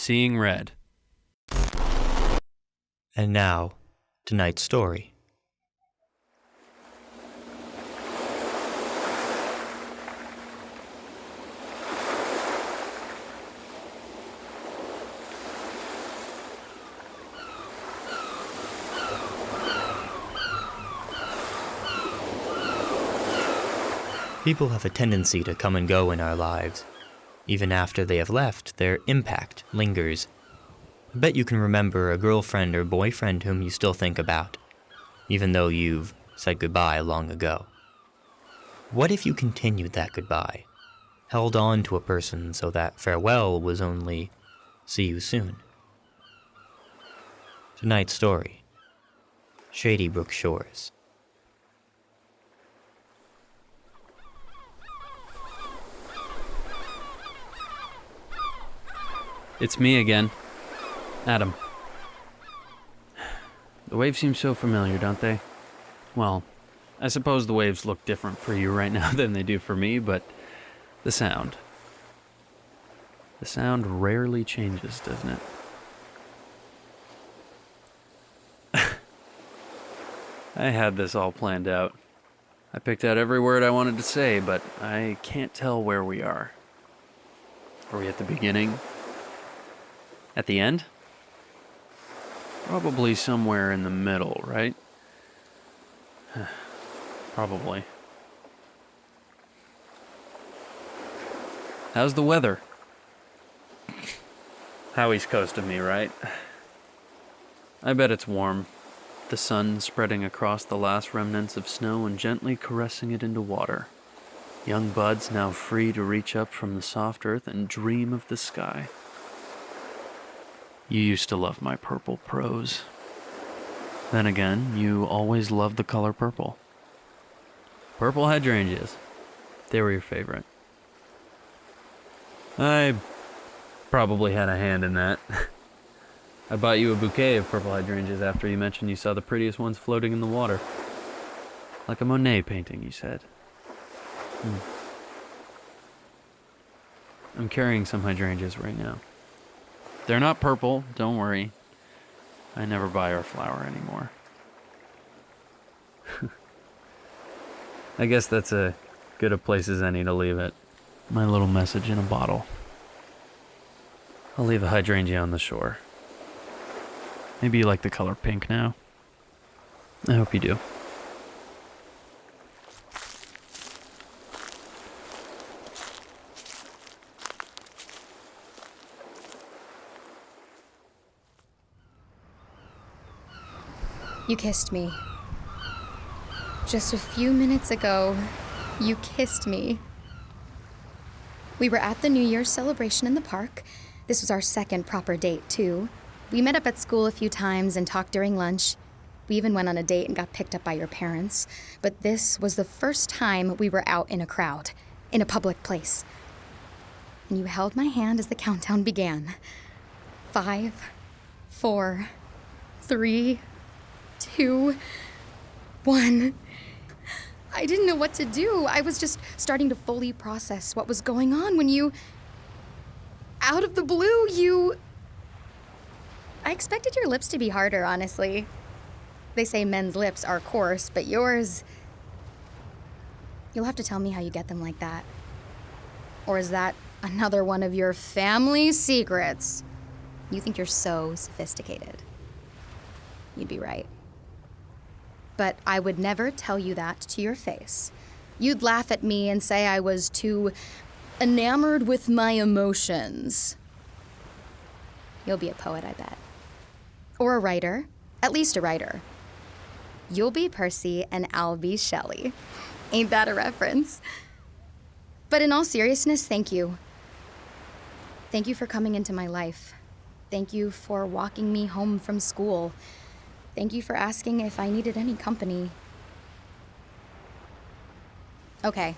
Seeing Red. And now, tonight's story. People have a tendency to come and go in our lives. Even after they have left, their impact lingers. I bet you can remember a girlfriend or boyfriend whom you still think about, even though you've said goodbye long ago. What if you continued that goodbye, held on to a person so that farewell was only see you soon? Tonight's story, Shady Brook Shores. It's me again. Adam. The waves seem so familiar, don't they? Well, I suppose the waves look different for you right now than they do for me, but the sound rarely changes, doesn't it? I had this all planned out. I picked out every word I wanted to say, but I can't tell where we are. Are we at the beginning? At the end? Probably somewhere in the middle, right? Probably. How's the weather? How East Coast of me, right? I bet it's warm. The sun spreading across the last remnants of snow and gently caressing it into water. Young buds now free to reach up from the soft earth and dream of the sky. You used to love my purple prose. Then again, you always loved the color purple. Purple hydrangeas. They were your favorite. I probably had a hand in that. I bought you a bouquet of purple hydrangeas after you mentioned you saw the prettiest ones floating in the water. Like a Monet painting, you said. I'm carrying some hydrangeas right now. They're not purple, don't worry. I never buy our flower anymore. I guess that's as good a place as any to leave it. My little message in a bottle. I'll leave a hydrangea on the shore. Maybe you like the color pink now. I hope you do. You kissed me. Just a few minutes ago, you kissed me. We were at the New Year's celebration in the park. This was our second proper date, too. We met up at school a few times and talked during lunch. We even went on a date and got picked up by your parents. But this was the first time we were out in a crowd, in a public place. And you held my hand as the countdown began. 5, 4, 3, 2, 1. I didn't know what to do. I was just starting to fully process what was going on when you... Out of the blue, you... I expected your lips to be harder, honestly. They say men's lips are coarse, but yours... You'll have to tell me how you get them like that. Or is that another one of your family secrets? You think you're so sophisticated. You'd be right. But I would never tell you that to your face. You'd laugh at me and say I was too enamored with my emotions. You'll be a poet, I bet. Or a writer. At least a writer. You'll be Percy and I'll be Shelley. Ain't that a reference? But in all seriousness, thank you. Thank you for coming into my life. Thank you for walking me home from school. Thank you for asking if I needed any company. Okay,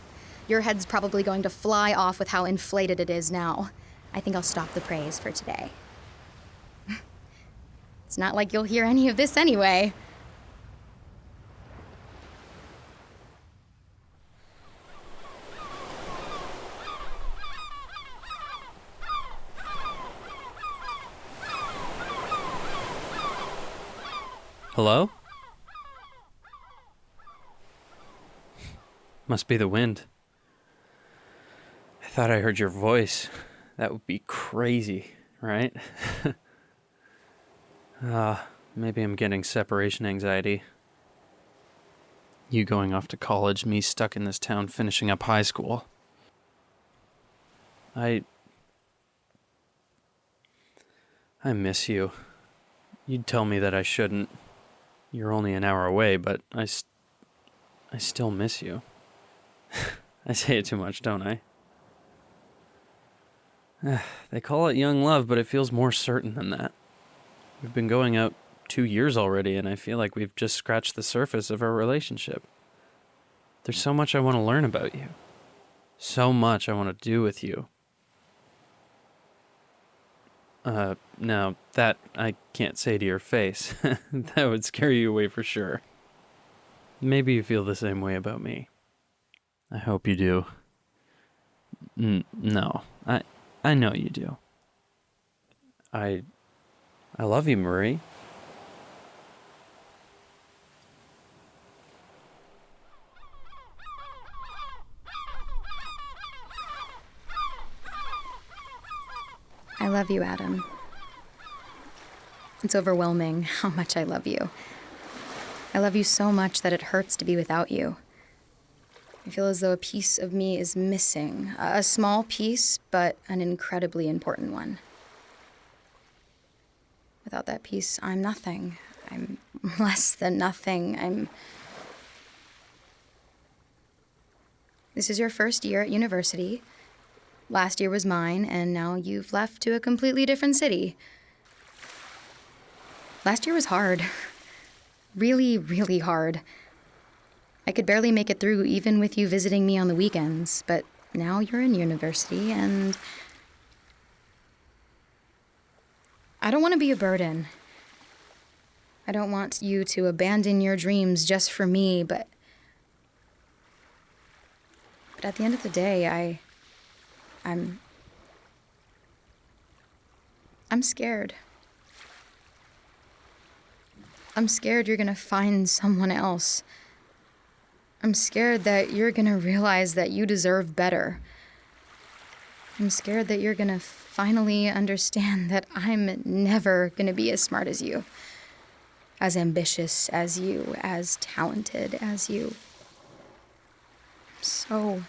your head's probably going to fly off with how inflated it is now. I think I'll stop the praise for today. It's not like you'll hear any of this anyway. Hello? Must be the wind. I thought I heard your voice. That would be crazy, right? Maybe I'm getting separation anxiety. You going off to college, me stuck in this town finishing up high school. I miss you. You'd tell me that I shouldn't. You're only an hour away, but I still miss you. I say it too much, don't I? They call it young love, but it feels more certain than that. We've been going out 2 years already, and I feel like we've just scratched the surface of our relationship. There's so much I want to learn about you. So much I want to do with you. No, that I can't say to your face. That would scare you away for sure. Maybe you feel the same way about me. I hope you do. No, I know you do. I love you, Marie. I love you, Adam. It's overwhelming how much I love you. I love you so much that it hurts to be without you. I feel as though a piece of me is missing. A small piece, but an incredibly important one. Without that piece, I'm nothing. I'm less than nothing. This is your first year at university. Last year was mine, and now you've left to a completely different city. Last year was hard. Really, really hard. I could barely make it through even with you visiting me on the weekends, but now you're in university, and I don't want to be a burden. I don't want you to abandon your dreams just for me, but at the end of the day, I'm scared. I'm scared you're gonna find someone else. I'm scared that you're gonna realize that you deserve better. I'm scared that you're gonna finally understand that I'm never gonna be as smart as you, as ambitious as you, as talented as you. I'm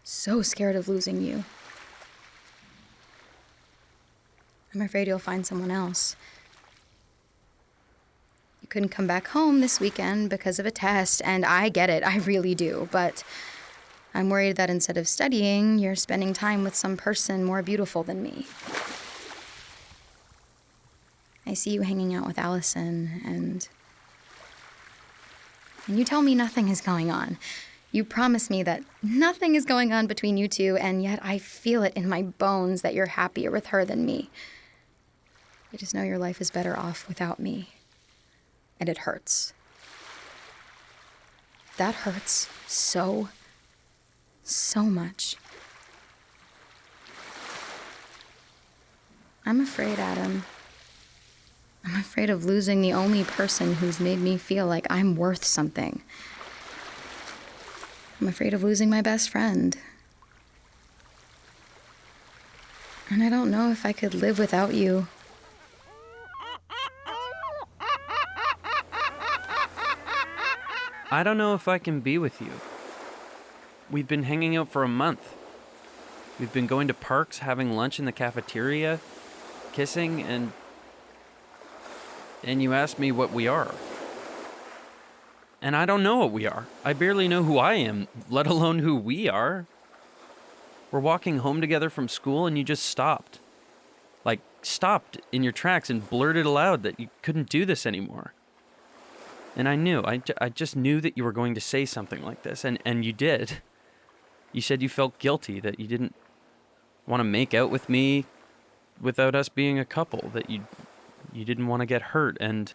so scared of losing you. I'm afraid you'll find someone else. You couldn't come back home this weekend because of a test, and I get it, I really do, but I'm worried that instead of studying, you're spending time with some person more beautiful than me. I see you hanging out with Allison, and you tell me nothing is going on. You promise me that nothing is going on between you two, and yet I feel it in my bones that you're happier with her than me. I just know your life is better off without me. And it hurts. That hurts so much. I'm afraid, Adam. I'm afraid of losing the only person who's made me feel like I'm worth something. I'm afraid of losing my best friend. And I don't know if I could live without you. I don't know if I can be with you. We've been hanging out for a month. We've been going to parks, having lunch in the cafeteria, kissing, and you asked me what we are. And I don't know what we are. I barely know who I am, let alone who we are. We're walking home together from school and you just stopped. Like, stopped in your tracks and blurted aloud that you couldn't do this anymore. And I knew, I just knew that you were going to say something like this, and you did. You said you felt guilty, that you didn't want to make out with me without us being a couple, that you didn't want to get hurt, and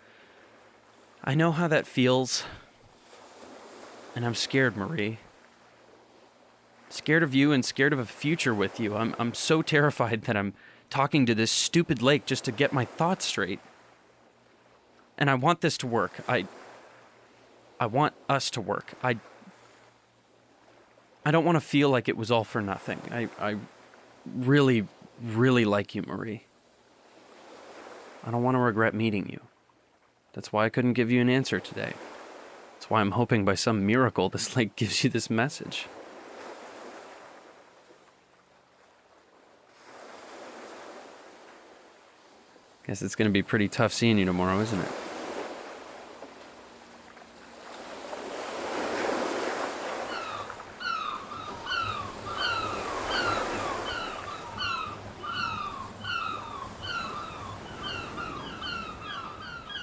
I know how that feels, and I'm scared, Marie. Scared of you and scared of a future with you. I'm so terrified that I'm talking to this stupid lake just to get my thoughts straight. And I want this to work. I want us to work. I don't want to feel like it was all for nothing. I really, really like you, Marie. I don't want to regret meeting you. That's why I couldn't give you an answer today. That's why I'm hoping by some miracle this lake gives you this message. Guess it's going to be pretty tough seeing you tomorrow, isn't it?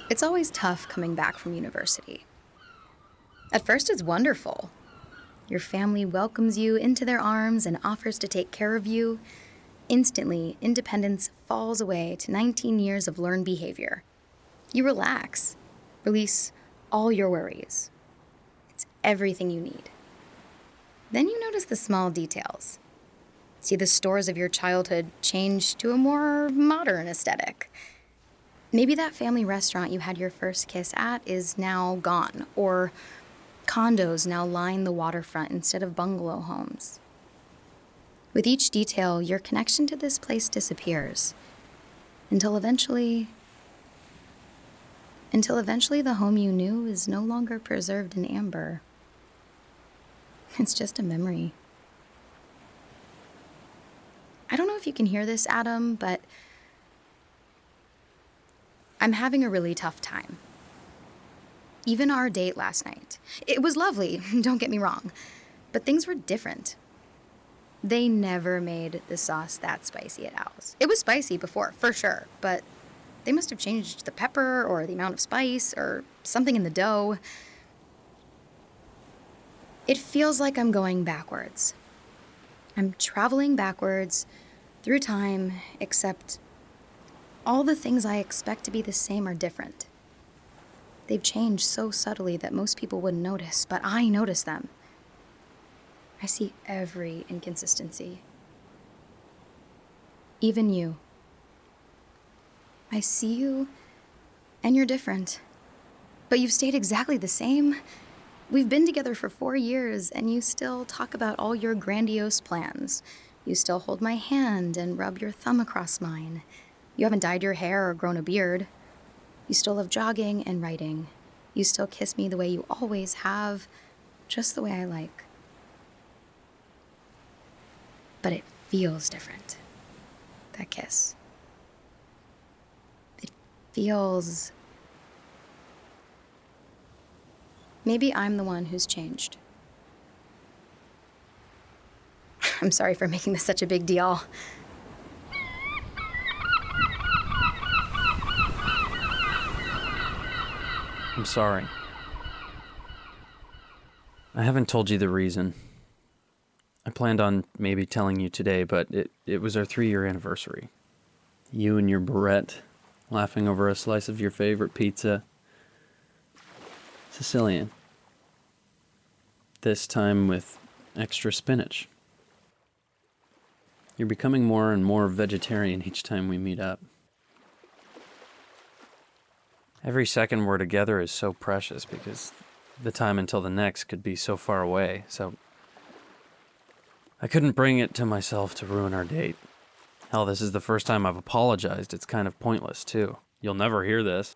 It's always tough coming back from university. At first, it's wonderful. Your family welcomes you into their arms and offers to take care of you. Instantly, independence falls away to 19 years of learned behavior. You relax, release all your worries. It's everything you need. Then you notice the small details. See the stores of your childhood change to a more modern aesthetic. Maybe that family restaurant you had your first kiss at is now gone, or condos now line the waterfront instead of bungalow homes. With each detail, your connection to this place disappears, until eventually the home you knew is no longer preserved in amber. It's just a memory. I don't know if you can hear this, Adam, but I'm having a really tough time. Even our date last night. It was lovely, don't get me wrong, but things were different. They never made the sauce that spicy at Al's. It was spicy before, for sure, but they must have changed the pepper or the amount of spice or something in the dough. It feels like I'm going backwards. I'm traveling backwards through time, except all the things I expect to be the same are different. They've changed so subtly that most people wouldn't notice, but I notice them. I see every inconsistency. Even you. I see you, and you're different. But you've stayed exactly the same. We've been together for 4 years, and you still talk about all your grandiose plans. You still hold my hand and rub your thumb across mine. You haven't dyed your hair or grown a beard. You still love jogging and writing. You still kiss me the way you always have, just the way I like. But it feels different, that kiss. It feels... Maybe I'm the one who's changed. I'm sorry for making this such a big deal. I'm sorry. I haven't told you the reason. I planned on maybe telling you today, but it was our 3-year anniversary. You and your barrette, laughing over a slice of your favorite pizza. Sicilian. This time with extra spinach. You're becoming more and more vegetarian each time we meet up. Every second we're together is so precious because the time until the next could be so far away, so I couldn't bring it to myself to ruin our date. Hell, this is the first time I've apologized. It's kind of pointless, too. You'll never hear this.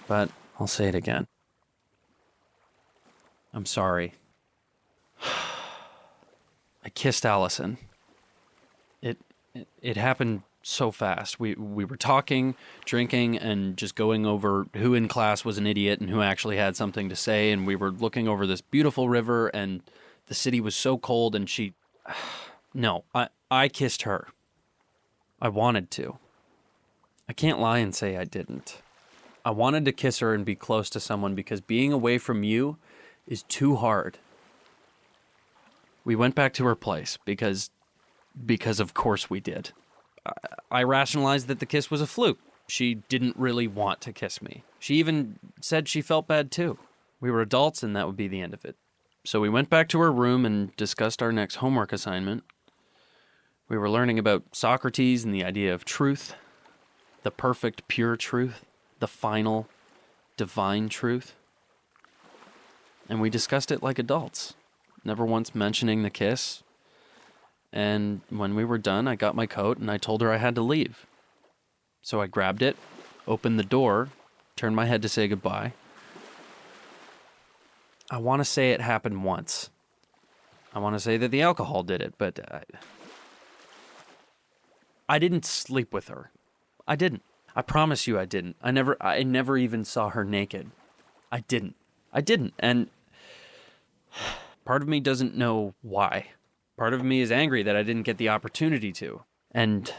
But I'll say it again. I'm sorry. I kissed Allison. It happened so fast. We were talking, drinking, and just going over who in class was an idiot and who actually had something to say, and we were looking over this beautiful river, and the city was so cold, and she... No, I kissed her. I wanted to. I can't lie and say I didn't. I wanted to kiss her and be close to someone because being away from you is too hard. We went back to her place because of course we did. I rationalized that the kiss was a fluke. She didn't really want to kiss me. She even said she felt bad too. We were adults and that would be the end of it. So we went back to her room and discussed our next homework assignment. We were learning about Socrates and the idea of truth, the perfect, pure truth, the final, divine truth. And we discussed it like adults, never once mentioning the kiss. And when we were done, I got my coat and I told her I had to leave. So I grabbed it, opened the door, turned my head to say goodbye. I want to say it happened once. I want to say that the alcohol did it, but I didn't sleep with her. I didn't. I promise you I didn't. I never even saw her naked. I didn't. And part of me doesn't know why. Part of me is angry that I didn't get the opportunity to. And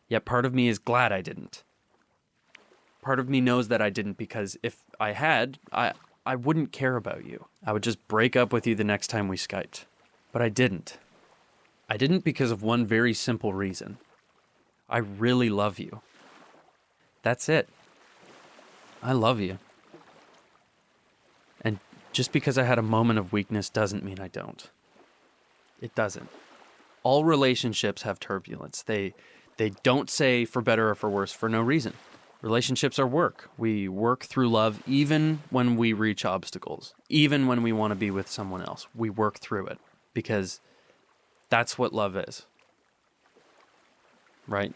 yet part of me is glad I didn't. Part of me knows that I didn't because if I had, I wouldn't care about you. I would just break up with you the next time we Skyped. But I didn't. I didn't because of one very simple reason. I really love you. That's it. I love you. And just because I had a moment of weakness doesn't mean I don't. It doesn't. All relationships have turbulence. They don't say for better or for worse for no reason. Relationships are work. We work through love even when we reach obstacles. Even when we want to be with someone else. We work through it because that's what love is. Right?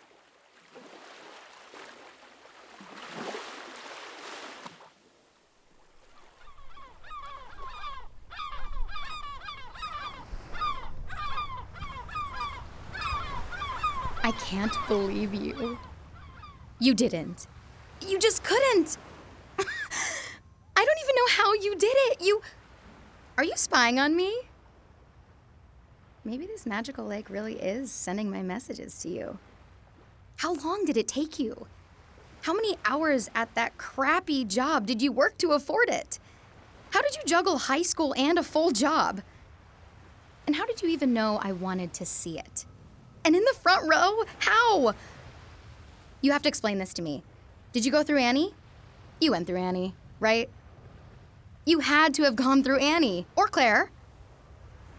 I can't believe you. You didn't. You just couldn't. I don't even know how you did it. Are you spying on me? Maybe this magical lake really is sending my messages to you. How long did it take you? How many hours at that crappy job did you work to afford it? How did you juggle high school and a full job? And how did you even know I wanted to see it? And in the front row? How? You have to explain this to me. Did you go through Annie? You went through Annie, right? You had to have gone through Annie. Or Claire.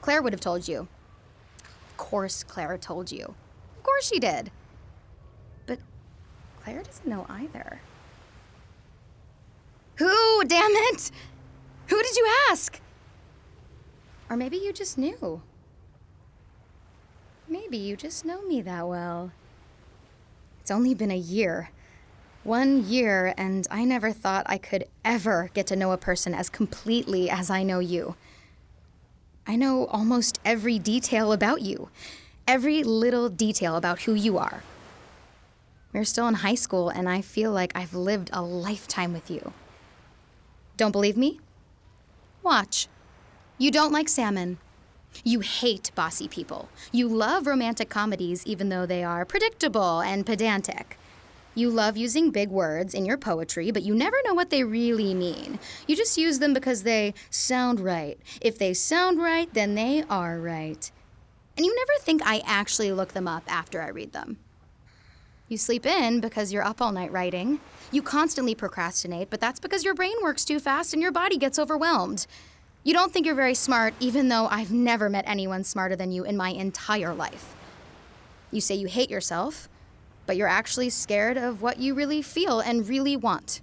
Claire would have told you. Of course Claire told you. Of course she did. But Claire doesn't know either. Who, damn it? Who did you ask? Or maybe you just knew. Maybe you just know me that well. It's only been a year. 1 year, and I never thought I could ever get to know a person as completely as I know you. I know almost every detail about you. Every little detail about who you are. We're still in high school, and I feel like I've lived a lifetime with you. Don't believe me? Watch. You don't like salmon. You hate bossy people. You love romantic comedies even though they are predictable and pedantic. You love using big words in your poetry, but you never know what they really mean. You just use them because they sound right. If they sound right, then they are right. And you never think I actually look them up after I read them. You sleep in because you're up all night writing. You constantly procrastinate, but that's because your brain works too fast and your body gets overwhelmed. You don't think you're very smart, even though I've never met anyone smarter than you in my entire life. You say you hate yourself, but you're actually scared of what you really feel and really want.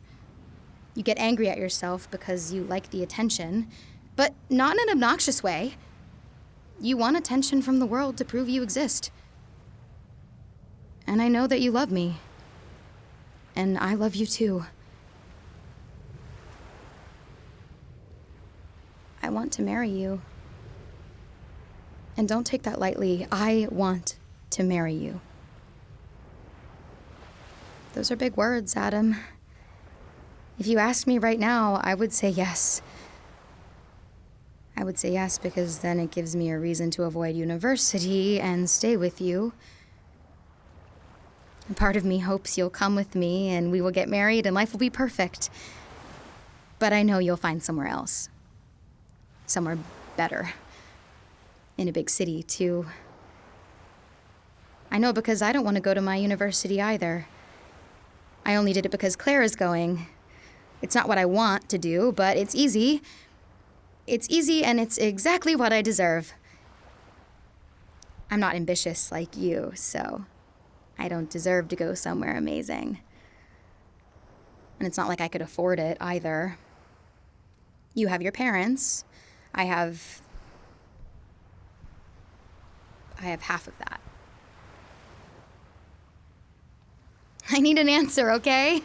You get angry at yourself because you like the attention, but not in an obnoxious way. You want attention from the world to prove you exist. And I know that you love me. And I love you too. I want to marry you. And don't take that lightly. I want to marry you. Those are big words, Adam. If you asked me right now, I would say yes. I would say yes because then it gives me a reason to avoid university and stay with you. And part of me hopes you'll come with me and we will get married and life will be perfect. But I know you'll find somewhere else. Somewhere better. In a big city, too. I know because I don't want to go to my university either. I only did it because Claire is going. It's not what I want to do, but it's easy. It's easy and it's exactly what I deserve. I'm not ambitious like you, so I don't deserve to go somewhere amazing. And it's not like I could afford it either. You have your parents. I have half of that. I need an answer, okay?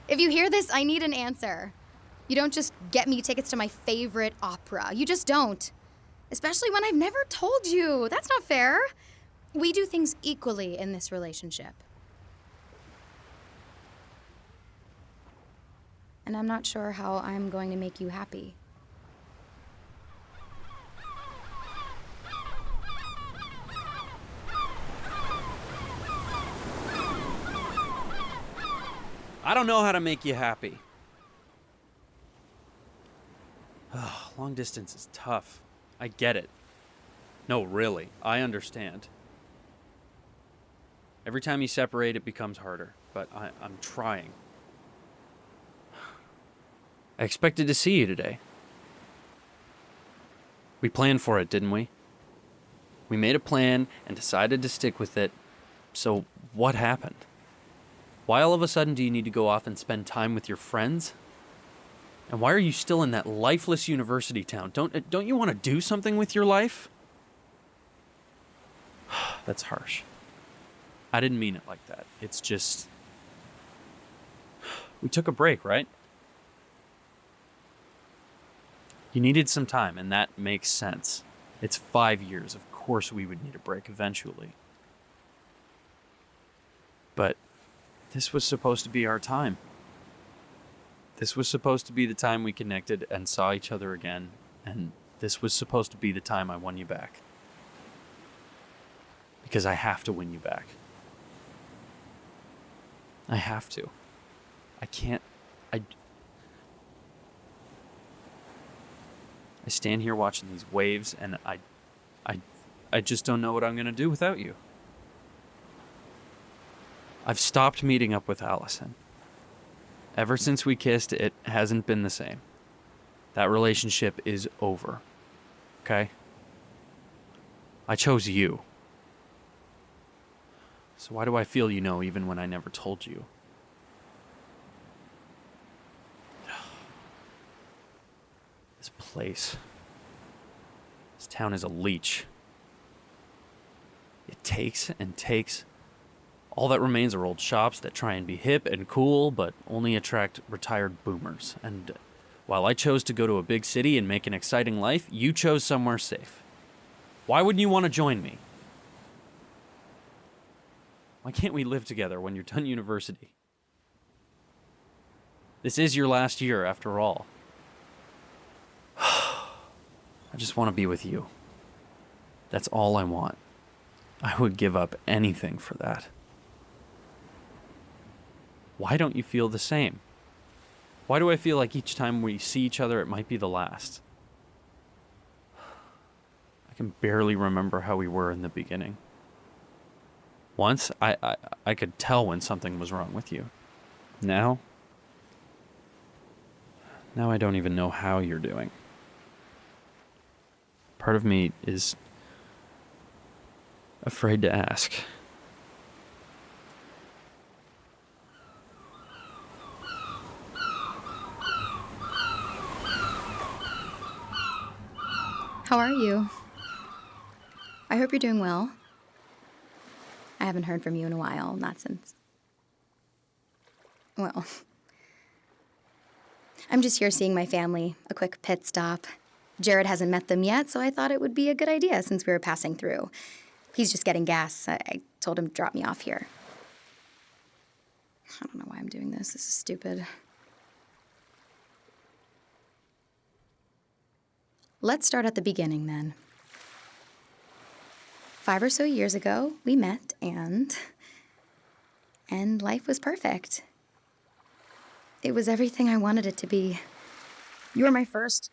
If you hear this, I need an answer. You don't just get me tickets to my favorite opera. You just don't. Especially when I've never told you. That's not fair. We do things equally in this relationship. And I'm not sure how I'm going to make you happy. I don't know how to make you happy. Long distance is tough. I get it. No, really, I understand. Every time you separate, it becomes harder, but I'm trying. I expected to see you today. We planned for it, didn't we? We made a plan and decided to stick with it. So what happened? Why all of a sudden do you need to go off and spend time with your friends? And why are you still in that lifeless university town? Don't you want to do something with your life? That's harsh. I didn't mean it like that. It's just... We took a break, right? You needed some time, and that makes sense. It's 5 years. Of course we would need a break eventually. But this was supposed to be our time. This was supposed to be the time we connected and saw each other again, and this was supposed to be the time I won you back. Because I have to win you back. I have to. I can't... I stand here watching these waves, and I just don't know what I'm going to do without you. I've stopped meeting up with Allison. Ever since we kissed, it hasn't been the same. That relationship is over. Okay? I chose you. So why do I feel you know even when I never told you? This place. This town is a leech. It takes and takes. All that remains are old shops that try and be hip and cool, but only attract retired boomers. And while I chose to go to a big city and make an exciting life, you chose somewhere safe. Why wouldn't you want to join me? Why can't we live together when you're done university? This is your last year, after all. I just want to be with you. That's all I want. I would give up anything for that. Why don't you feel the same? Why do I feel like each time we see each other, it might be the last? I can barely remember how we were in the beginning. Once, I could tell when something was wrong with you. Now I don't even know how you're doing. Part of me is afraid to ask. How are you? I hope you're doing well. I haven't heard from you in a while, not since... Well, I'm just here seeing my family, a quick pit stop. Jared hasn't met them yet, so I thought it would be a good idea since we were passing through. He's just getting gas. I told him to drop me off here. I don't know why I'm doing this. This is stupid. Let's start at the beginning, then. 5 or so years ago, we met, and life was perfect. It was everything I wanted it to be. You were my first...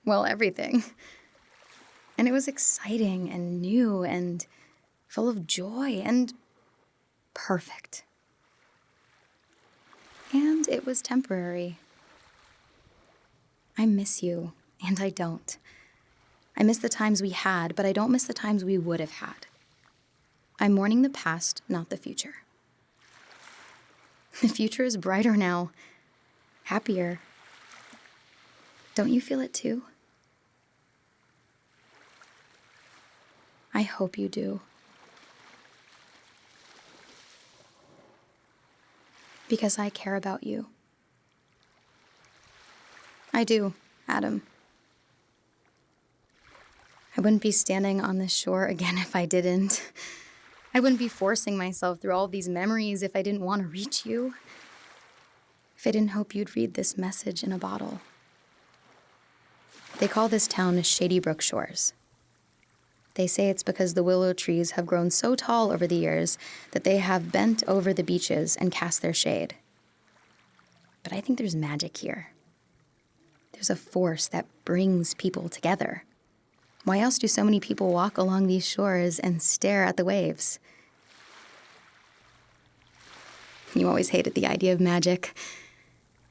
Well, everything. And it was exciting and new and full of joy and perfect. And it was temporary. I miss you, and I don't. I miss the times we had, but I don't miss the times we would have had. I'm mourning the past, not the future. The future is brighter now. Happier. Don't you feel it too? I hope you do. Because I care about you. I do, Adam. I wouldn't be standing on this shore again if I didn't. I wouldn't be forcing myself through all of these memories if I didn't want to reach you. If I didn't hope you'd read this message in a bottle. They call this town Shady Brook Shores. They say it's because the willow trees have grown so tall over the years that they have bent over the beaches and cast their shade. But I think there's magic here. There's a force that brings people together. Why else do so many people walk along these shores and stare at the waves? You always hated the idea of magic.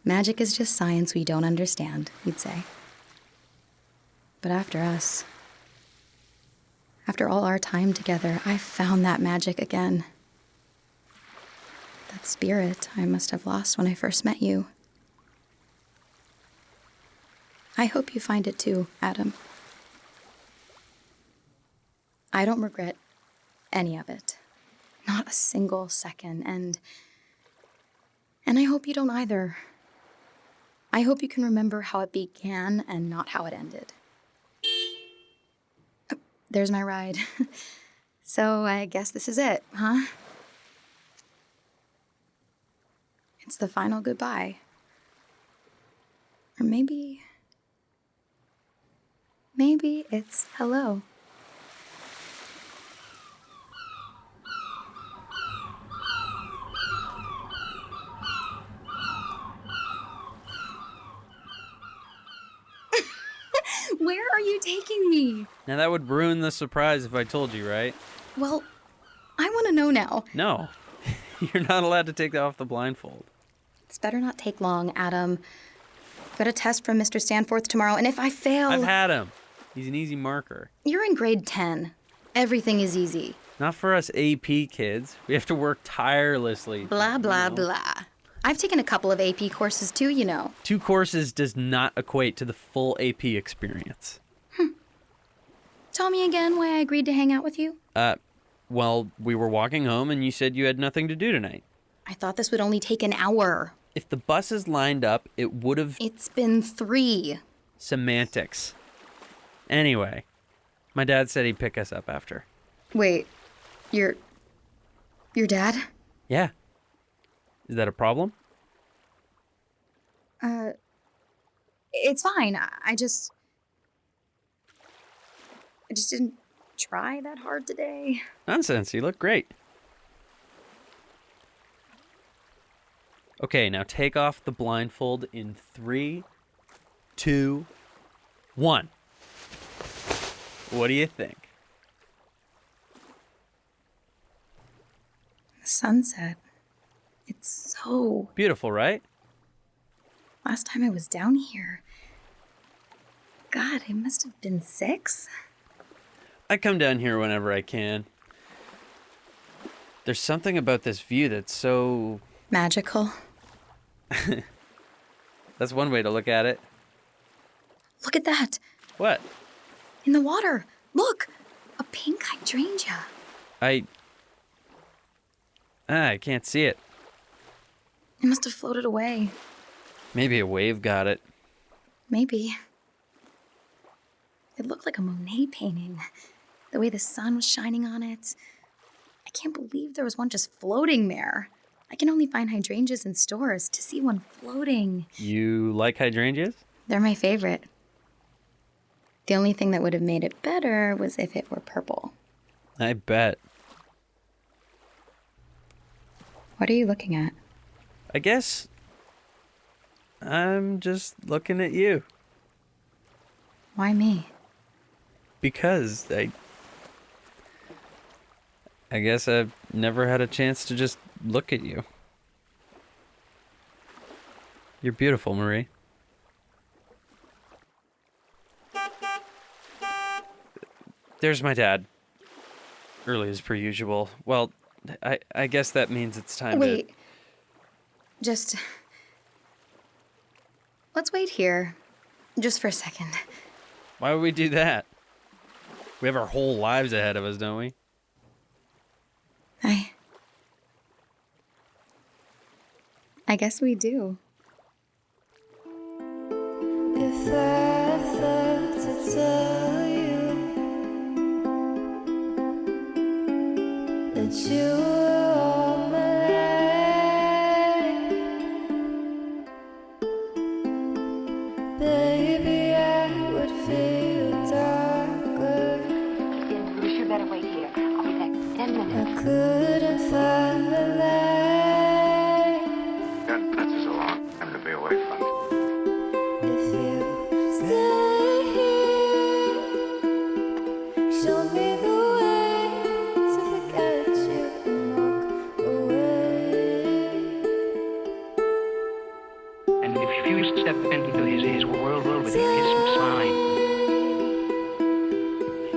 Magic is just science we don't understand, you'd say. But after us, after all our time together, I found that magic again. That spirit I must have lost when I first met you. I hope you find it too, Adam. I don't regret any of it. Not a single second, and I hope you don't either. I hope you can remember how it began and not how it ended. Oh, there's my ride. So I guess this is it, huh? It's the final goodbye. Or maybe it's hello. Where are you taking me? Now that would ruin the surprise if I told you, right? Well, I want to know now. No. You're not allowed to take off the blindfold. It's better not take long, Adam. I've got a test from Mr. Stanforth tomorrow, and if I fail... I've had him. He's an easy marker. You're in grade 10. Everything is easy. Not for us AP kids. We have to work tirelessly. Blah, blah, blah. I've taken a couple of AP courses too, you know. 2 courses does not equate to the full AP experience. Tell me again why I agreed to hang out with you. Well, we were walking home and you said you had nothing to do tonight. I thought this would only take an hour. If the buses lined up, it would have... It's been 3. Semantics. Anyway, my dad said he'd pick us up after. Wait, your dad? Yeah. Is that a problem? It's fine. I just didn't try that hard today. Nonsense, you look great. Okay, now take off the blindfold in 3, 2, 1. What do you think? The sunset. It's so... Beautiful, right? Last time I was down here... God, it must have been 6? I come down here whenever I can. There's something about this view that's so... Magical. That's one way to look at it. Look at that. What? In the water. Look! A pink hydrangea. I can't see it. It must have floated away. Maybe a wave got it. Maybe. It looked like a Monet painting. The way the sun was shining on it. I can't believe there was one just floating there. I can only find hydrangeas in stores. To see one floating. You like hydrangeas? They're my favorite. The only thing that would have made it better was if it were purple. I bet. What are you looking at? I guess I'm just looking at you. Why me? Because I guess I've never had a chance to just look at you. You're beautiful, Marie. There's my dad. Early as per usual. Well, I guess that means it's time Wait. Just... let's wait here. Just for a second. Why would we do that? We have our whole lives ahead of us, don't we? I guess we do. If I thought to tell you that you were all my life, baby, I would feel darker. You sure better wait here. I'll be back in 10 minutes. I couldn't find the light. That is so long. I'm gonna be away from it. If you stay here, show me the way to forget you and walk away. And if you step into his world with his mind,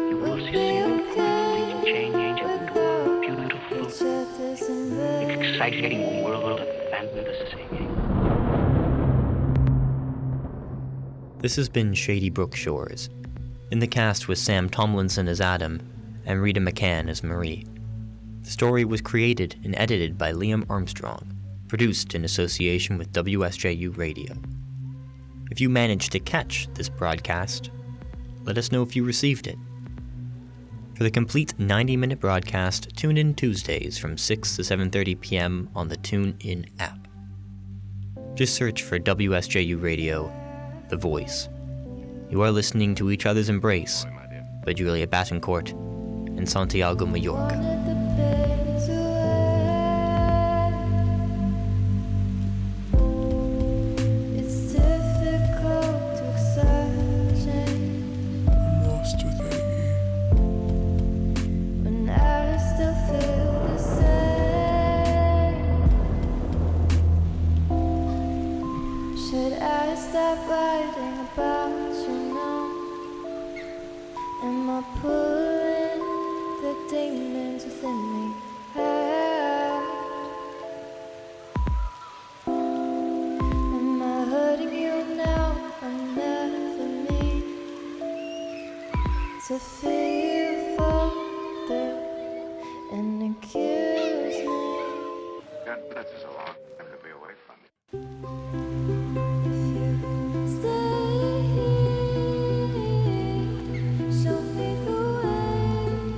you will see him completely change into a beautiful, exciting world of fantasy. This has been Shady Brook Shores. In the cast was Sam Tomlinson as Adam and Rita McCann as Marie. The story was created and edited by Liam Armstrong, produced in association with WSJU Radio. If you managed to catch this broadcast, let us know if you received it. For the complete 90-minute broadcast, tune in Tuesdays from 6 to 7:30 p.m. on the TuneIn app. Just search for WSJU Radio, The Voice. You are listening to Each Other's Embrace by Julia Battencourt and Santiago Mallorca. Wanted the pain to end. It's difficult to accept change when I still feel the same. Should I stop writing about you now? Am I pulling the demons within me out? Am I hurting you now? I never mean to feel you falter and accuse me. That is so long. I'm gonna be away from it. If you stay here, show me the way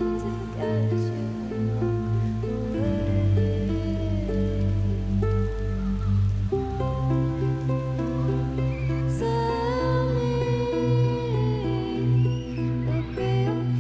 to forget you and walk away. Tell me we'll be okay.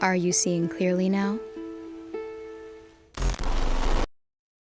Are you seeing clearly now?